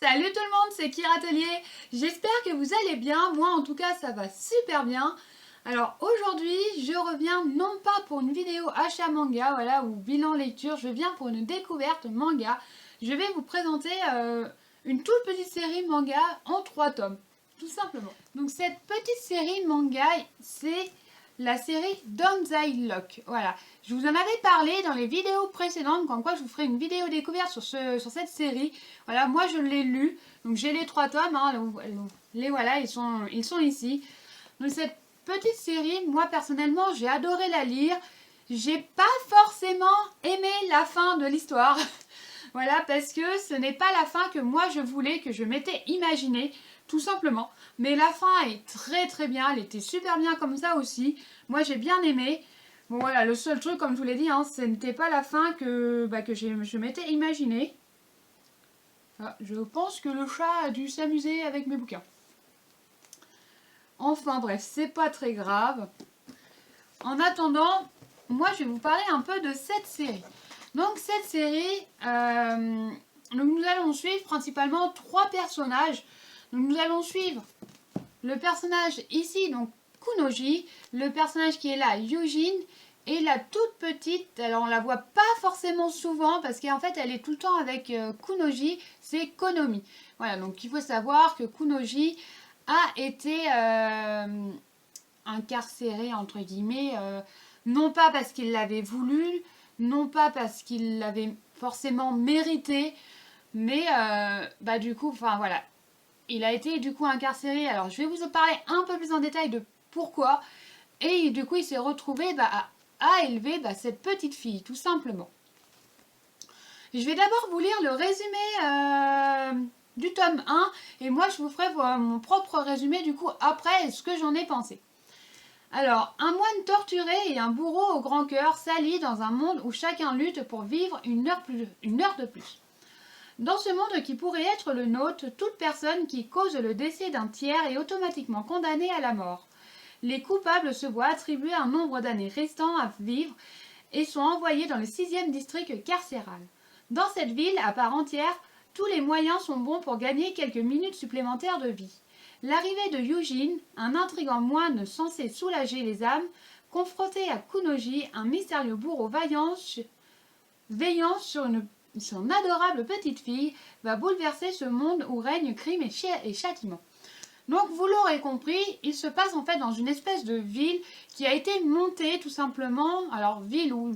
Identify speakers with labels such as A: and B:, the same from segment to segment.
A: Salut tout le monde, c'est Kira Atelier. J'espère que vous allez bien. Moi en tout cas ça va super bien. Alors aujourd'hui je reviens non pas pour une vidéo achat manga, voilà, ou bilan lecture, je viens pour une découverte manga. Je vais vous présenter une toute petite série manga en 3 tomes, tout simplement. Donc cette petite série manga, c'est la série Danzai Lock. Voilà, je vous en avais parlé dans les vidéos précédentes, comme quoi je vous ferai une vidéo découverte sur cette série. Voilà, moi je l'ai lu, donc j'ai les 3 tomes, hein, les voilà, ils sont ici. Donc cette petite série, moi personnellement, j'ai adoré la lire. J'ai pas forcément aimé la fin de l'histoire. Voilà, parce que ce n'est pas la fin que moi je voulais, que je m'étais imaginée, tout simplement. Mais la fin est très très bien, elle était super bien comme ça aussi. Moi j'ai bien aimé. Bon voilà, le seul truc, comme je vous l'ai dit, hein, ce n'était pas la fin que je m'étais imaginée. Ah, je pense que le chat a dû s'amuser avec mes bouquins. Enfin bref, c'est pas très grave. En attendant, moi je vais vous parler un peu de cette série. Donc cette série, nous allons suivre principalement 3 personnages. Donc nous allons suivre le personnage ici, donc Kunoji, le personnage qui est là, Yujin, et la toute petite, alors on la voit pas forcément souvent parce qu'en fait elle est tout le temps avec Kunoji, c'est Konomi. Voilà, donc il faut savoir que Kunoji a été incarcéré entre guillemets, non pas parce qu'il l'avait voulu, non pas parce qu'il l'avait forcément mérité, mais du coup, enfin voilà, il a été du coup incarcéré. Alors je vais vous en parler un peu plus en détail de pourquoi. Et du coup il s'est retrouvé à élever cette petite fille, tout simplement. Je vais d'abord vous lire le résumé du tome 1. Et moi je vous ferai mon propre résumé du coup après ce que j'en ai pensé. Alors, un moine torturé et un bourreau au grand cœur s'allient dans un monde où chacun lutte pour vivre une heure de plus. Dans ce monde qui pourrait être le nôtre, toute personne qui cause le décès d'un tiers est automatiquement condamnée à la mort. Les coupables se voient attribuer un nombre d'années restant à vivre et sont envoyés dans le 6e district carcéral. Dans cette ville à part entière, tous les moyens sont bons pour gagner quelques minutes supplémentaires de vie. L'arrivée de Yujin, un intrigant moine censé soulager les âmes, confronté à Kunoji, un mystérieux bourreau veillant sur son adorable petite fille, va bouleverser ce monde où règne crime et châtiment. Donc vous l'aurez compris, il se passe en fait dans une espèce de ville qui a été montée tout simplement, alors ville ou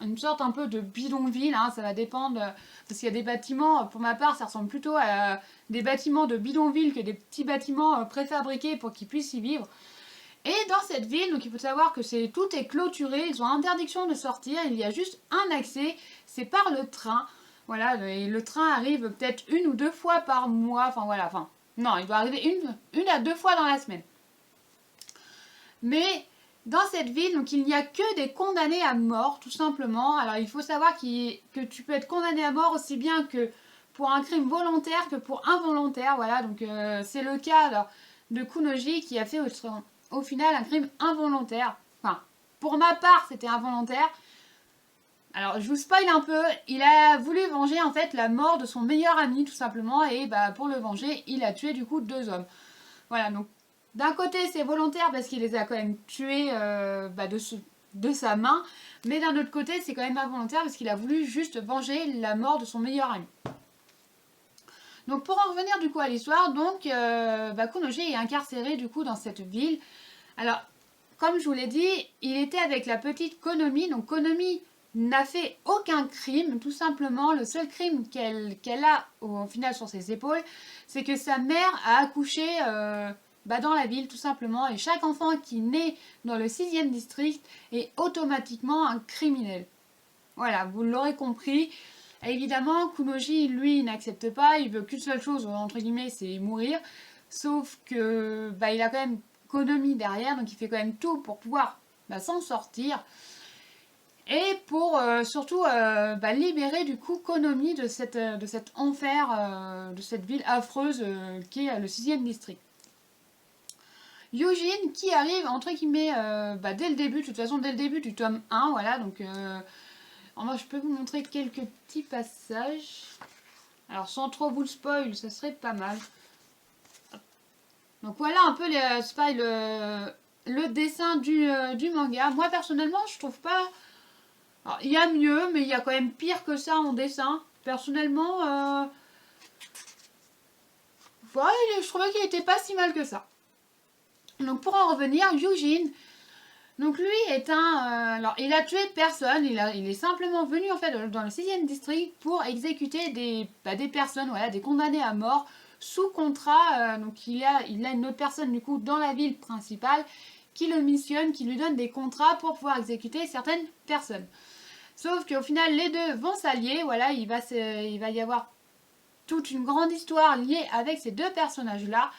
A: une sorte un peu de bidonville, hein, ça va dépendre, parce qu'il y a des bâtiments, pour ma part ça ressemble plutôt à des bâtiments de bidonville que des petits bâtiments préfabriqués pour qu'ils puissent y vivre. Et dans cette ville, donc il faut savoir que tout est clôturé, ils ont interdiction de sortir, il y a juste un accès, c'est par le train. Voilà, et le train arrive peut-être 1 ou 2 fois par mois, enfin voilà, non, il doit arriver une à 2 fois dans la semaine. Mais dans cette ville, donc il n'y a que des condamnés à mort, tout simplement. Alors il faut savoir que tu peux être condamné à mort aussi bien que pour un crime volontaire que pour involontaire. Voilà, donc c'est le cas de Kunoji qui a fait au final un crime involontaire. Enfin, pour ma part, c'était involontaire. Alors, je vous spoil un peu, il a voulu venger en fait la mort de son meilleur ami tout simplement et pour le venger, il a tué du coup 2 hommes. Voilà, donc d'un côté c'est volontaire parce qu'il les a quand même tués de sa main, mais d'un autre côté c'est quand même involontaire parce qu'il a voulu juste venger la mort de son meilleur ami. Donc pour en revenir du coup à l'histoire, donc Kunoji est incarcéré du coup dans cette ville. Alors, comme je vous l'ai dit, il était avec la petite Konomi, donc Konomi n'a fait aucun crime, tout simplement le seul crime qu'elle a au final sur ses épaules, c'est que sa mère a accouché dans la ville tout simplement, et chaque enfant qui naît dans le 6e district est automatiquement un criminel. Voilà, vous l'aurez compris. Évidemment, Kunoji, lui, n'accepte pas, il veut qu'une seule chose, entre guillemets, c'est mourir, sauf que il a quand même Konomi derrière, donc il fait quand même tout pour pouvoir s'en sortir. Et pour surtout libérer du coup Konomi de cet enfer, de cette ville affreuse qui est le 6e district. Yujin qui arrive entre guillemets dès le début, de toute façon dès le début du tome 1, voilà, donc moi je peux vous montrer quelques petits passages. Alors sans trop vous le spoil, ça serait pas mal. Donc voilà un peu c'est pareil, le dessin du manga. Moi personnellement je trouve pas... Alors, il y a mieux, mais il y a quand même pire que ça en dessin. Personnellement, ouais, je trouvais qu'il était pas si mal que ça. Donc pour en revenir, Yujin, donc lui est alors il a tué personne, il est simplement venu en fait dans le 6e district pour exécuter des personnes, voilà, des condamnés à mort sous contrat. Donc il a une autre personne du coup dans la ville principale qui le missionne, qui lui donne des contrats pour pouvoir exécuter certaines personnes. Sauf qu'au final les deux vont s'allier, voilà, il va y avoir toute une grande histoire liée avec ces deux personnages là.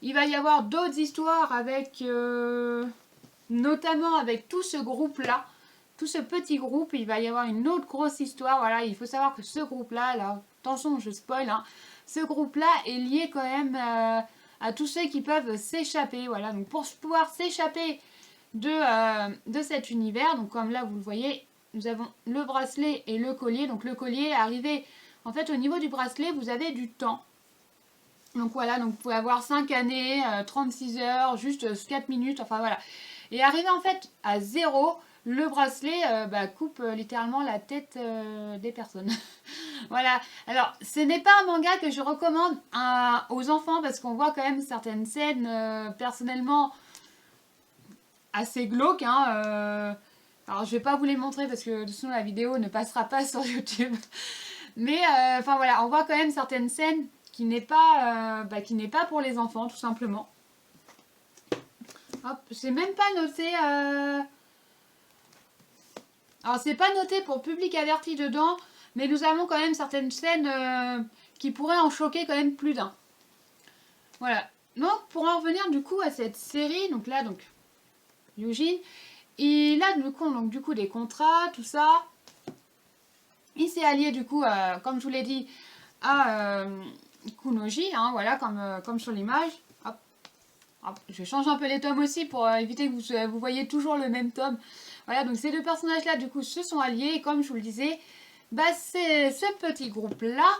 A: Il va y avoir d'autres histoires avec notamment avec tout ce groupe-là, tout ce petit groupe, il va y avoir une autre grosse histoire. Voilà, il faut savoir que ce groupe-là, là, attention, je spoil, hein, ce groupe-là est lié quand même à tous ceux qui peuvent s'échapper. Voilà, donc pour pouvoir s'échapper de cet univers, donc comme là vous le voyez, nous avons le bracelet et le collier. Donc le collier est arrivé, en fait au niveau du bracelet, vous avez du temps. Donc voilà, donc vous pouvez avoir 5 années, 36 heures, juste 4 minutes, enfin voilà. Et arrivé en fait à 0, le bracelet coupe littéralement la tête des personnes. Voilà, alors ce n'est pas un manga que je recommande aux enfants parce qu'on voit quand même certaines scènes personnellement assez glauques. Alors je vais pas vous les montrer parce que sinon la vidéo ne passera pas sur YouTube. Mais enfin voilà, on voit quand même certaines scènes qui n'est pas pour les enfants tout simplement. Hop, c'est même pas noté. Alors c'est pas noté pour public averti dedans, mais nous avons quand même certaines scènes qui pourraient en choquer quand même plus d'un. Voilà. Donc pour en revenir du coup à cette série, donc là donc Yujin, il a du coup des contrats, tout ça. Il s'est allié du coup, comme je vous l'ai dit, à Kunoji, hein, voilà, comme sur l'image. Hop. Hop. Je change un peu les tomes aussi pour éviter que vous voyez toujours le même tome. Voilà, donc ces deux personnages-là, du coup, se sont alliés. Et comme je vous le disais, c'est ce petit groupe-là,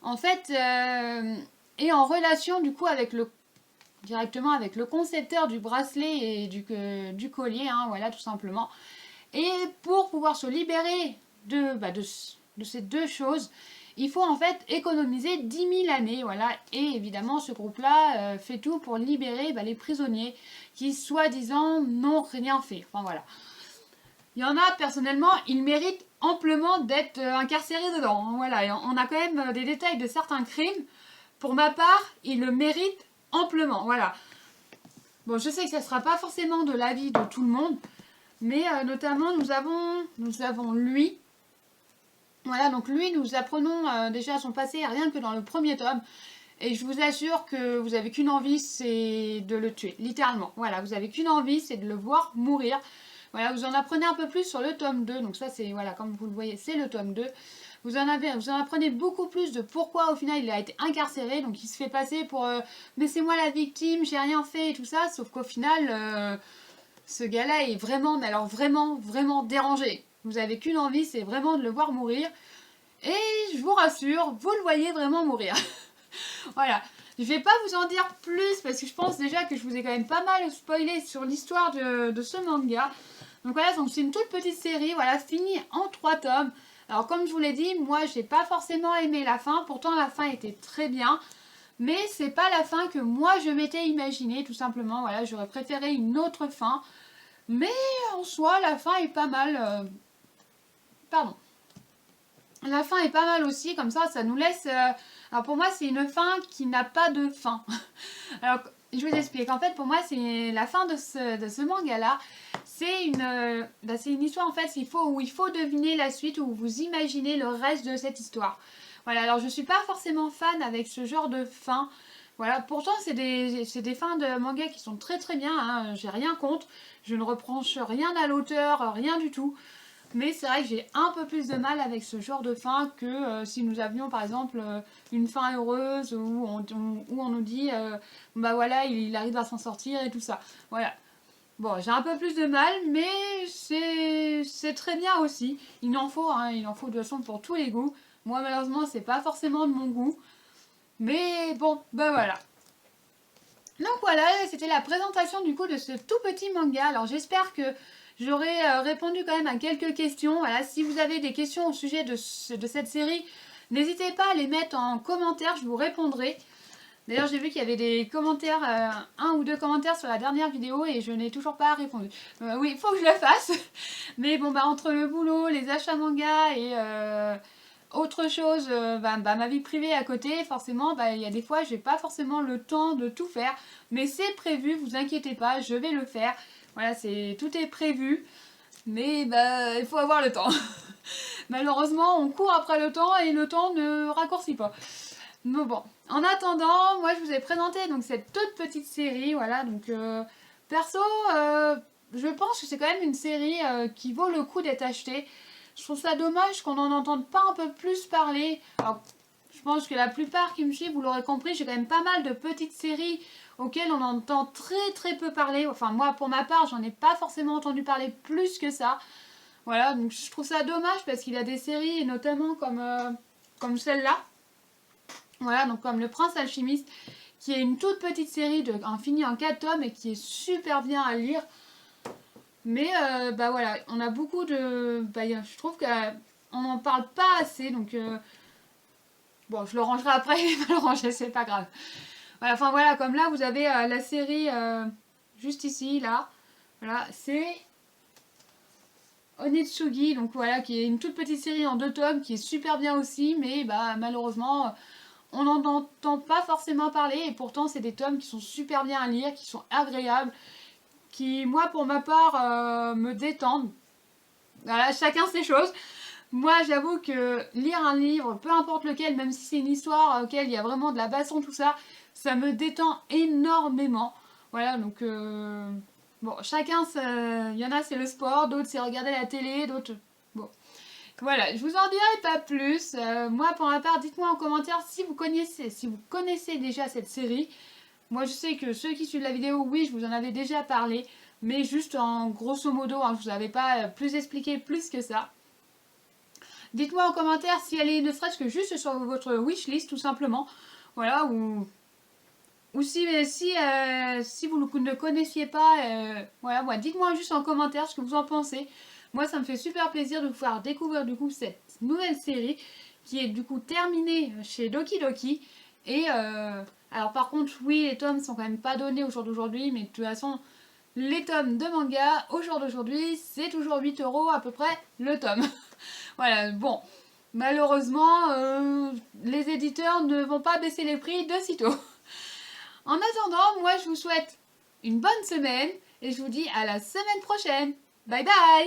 A: en fait, est en relation, du coup, directement avec le concepteur du bracelet et du collier, hein, voilà, tout simplement. Et pour pouvoir se libérer de ces deux choses, il faut en fait économiser 10 000 années, voilà. Et évidemment, ce groupe-là fait tout pour libérer les prisonniers qui, soi-disant, n'ont rien fait. Enfin, voilà. Il y en a, personnellement, ils méritent amplement d'être incarcérés dedans. Hein, voilà. Et on a quand même des détails de certains crimes. Pour ma part, ils le méritent amplement. Voilà. Bon, je sais que ça ne sera pas forcément de l'avis de tout le monde, mais notamment, nous avons lui. Voilà, donc lui, nous apprenons déjà son passé rien que dans le premier tome. Et je vous assure que vous n'avez qu'une envie, c'est de le tuer, littéralement. Voilà, vous n'avez qu'une envie, c'est de le voir mourir. Voilà, vous en apprenez un peu plus sur le tome 2. Donc ça, c'est, voilà, comme vous le voyez, c'est le tome 2. Vous en apprenez beaucoup plus de pourquoi au final il a été incarcéré. Donc il se fait passer pour mais c'est moi la victime, j'ai rien fait et tout ça. Sauf qu'au final, ce gars-là est vraiment, mais alors vraiment, vraiment dérangé. Vous n'avez qu'une envie, c'est vraiment de le voir mourir. Et je vous rassure, vous le voyez vraiment mourir. Voilà. Je ne vais pas vous en dire plus parce que je pense déjà que je vous ai quand même pas mal spoilé sur l'histoire de ce manga. Donc voilà, c'est une toute petite série, voilà, finie en 3 tomes. Alors comme je vous l'ai dit, moi j'ai pas forcément aimé la fin, pourtant la fin était très bien. Mais c'est pas la fin que moi je m'étais imaginée, tout simplement. Voilà, j'aurais préféré une autre fin. Mais en soi, la fin est pas mal. Pardon. La fin est pas mal aussi, comme ça nous laisse... Alors pour moi, c'est une fin qui n'a pas de fin. Alors, je vous explique. En fait, pour moi, c'est la fin de ce manga-là. C'est une histoire, en fait, où il faut deviner la suite, où vous imaginez le reste de cette histoire. Voilà, alors je suis pas forcément fan avec ce genre de fin. Voilà, pourtant, c'est des fins de manga qui sont très très bien. Hein. J'ai rien contre. Je ne reproche rien à l'auteur, rien du tout. Mais c'est vrai que j'ai un peu plus de mal avec ce genre de fin que si nous avions par exemple une fin heureuse où on nous dit bah voilà il arrive à s'en sortir et tout ça. Voilà. Bon, j'ai un peu plus de mal, mais c'est très bien aussi. Il en faut, hein, il en faut de toute façon pour tous les goûts. Moi, malheureusement, c'est pas forcément de mon goût. Mais bon, ben voilà. Donc voilà, c'était la présentation du coup de ce tout petit manga. Alors j'espère que j'aurai répondu quand même à quelques questions. Voilà, si vous avez des questions au sujet de cette série, n'hésitez pas à les mettre en commentaire, je vous répondrai. D'ailleurs, j'ai vu qu'il y avait des commentaires, un ou deux commentaires sur la dernière vidéo et je n'ai toujours pas répondu. Oui, il faut que je le fasse. Mais bon, bah entre le boulot, les achats manga et autre chose, ma vie privée à côté, forcément, il y a des fois, j'ai pas forcément le temps de tout faire. Mais c'est prévu, vous inquiétez pas, je vais le faire. Voilà, tout est prévu. Mais il faut avoir le temps. Malheureusement, on court après le temps et le temps ne raccourcit pas. Mais bon, en attendant, moi je vous ai présenté donc cette toute petite série, voilà, donc perso, je pense que c'est quand même une série qui vaut le coup d'être achetée. Je trouve ça dommage qu'on n'en entende pas un peu plus parler. Alors, je pense que la plupart qui me suivent, vous l'aurez compris, j'ai quand même pas mal de petites séries auxquelles on entend très très peu parler. Enfin, moi pour ma part, j'en ai pas forcément entendu parler plus que ça. Voilà, donc je trouve ça dommage parce qu'il y a des séries, et notamment comme celle-là. Voilà, donc comme Le Prince Alchimiste, qui est une toute petite série finie en 4 tomes et qui est super bien à lire. Mais voilà, on a beaucoup de... je trouve qu'on n'en parle pas assez, donc... bon, je le rangerai après, il va le ranger, c'est pas grave. Voilà, enfin voilà, comme là, vous avez la série juste ici, là. Voilà, c'est... Onitsugi, donc voilà, qui est une toute petite série en 2 tomes, qui est super bien aussi, mais malheureusement... on n'en entend pas forcément parler et pourtant c'est des tomes qui sont super bien à lire, qui sont agréables, qui moi pour ma part me détendent. Voilà, chacun ses choses. Moi j'avoue que lire un livre, peu importe lequel, même si c'est une histoire auquel il y a vraiment de la baston, tout ça, ça me détend énormément. Voilà, donc bon, chacun, il y en a c'est le sport, d'autres c'est regarder la télé, d'autres... Bon. Voilà, je vous en dirai pas plus. Moi, pour ma part, dites-moi en commentaire si vous connaissez déjà cette série. Moi, je sais que ceux qui suivent la vidéo, oui, je vous en avais déjà parlé, mais juste en grosso modo, hein, je vous avais pas plus expliqué plus que ça. Dites-moi en commentaire si elle est ne serait-ce que juste sur votre wishlist, tout simplement. Voilà, ou si vous ne connaissiez pas, voilà, moi, dites-moi juste en commentaire ce que vous en pensez. Moi, ça me fait super plaisir de vous faire découvrir du coup cette nouvelle série qui est du coup terminée chez Doki Doki. Et alors par contre, oui, les tomes sont quand même pas donnés au jour d'aujourd'hui, mais de toute façon, les tomes de manga au jour d'aujourd'hui, c'est toujours 8 € à peu près le tome. Voilà, bon, malheureusement, les éditeurs ne vont pas baisser les prix de sitôt. En attendant, moi je vous souhaite une bonne semaine et je vous dis à la semaine prochaine. Bye bye!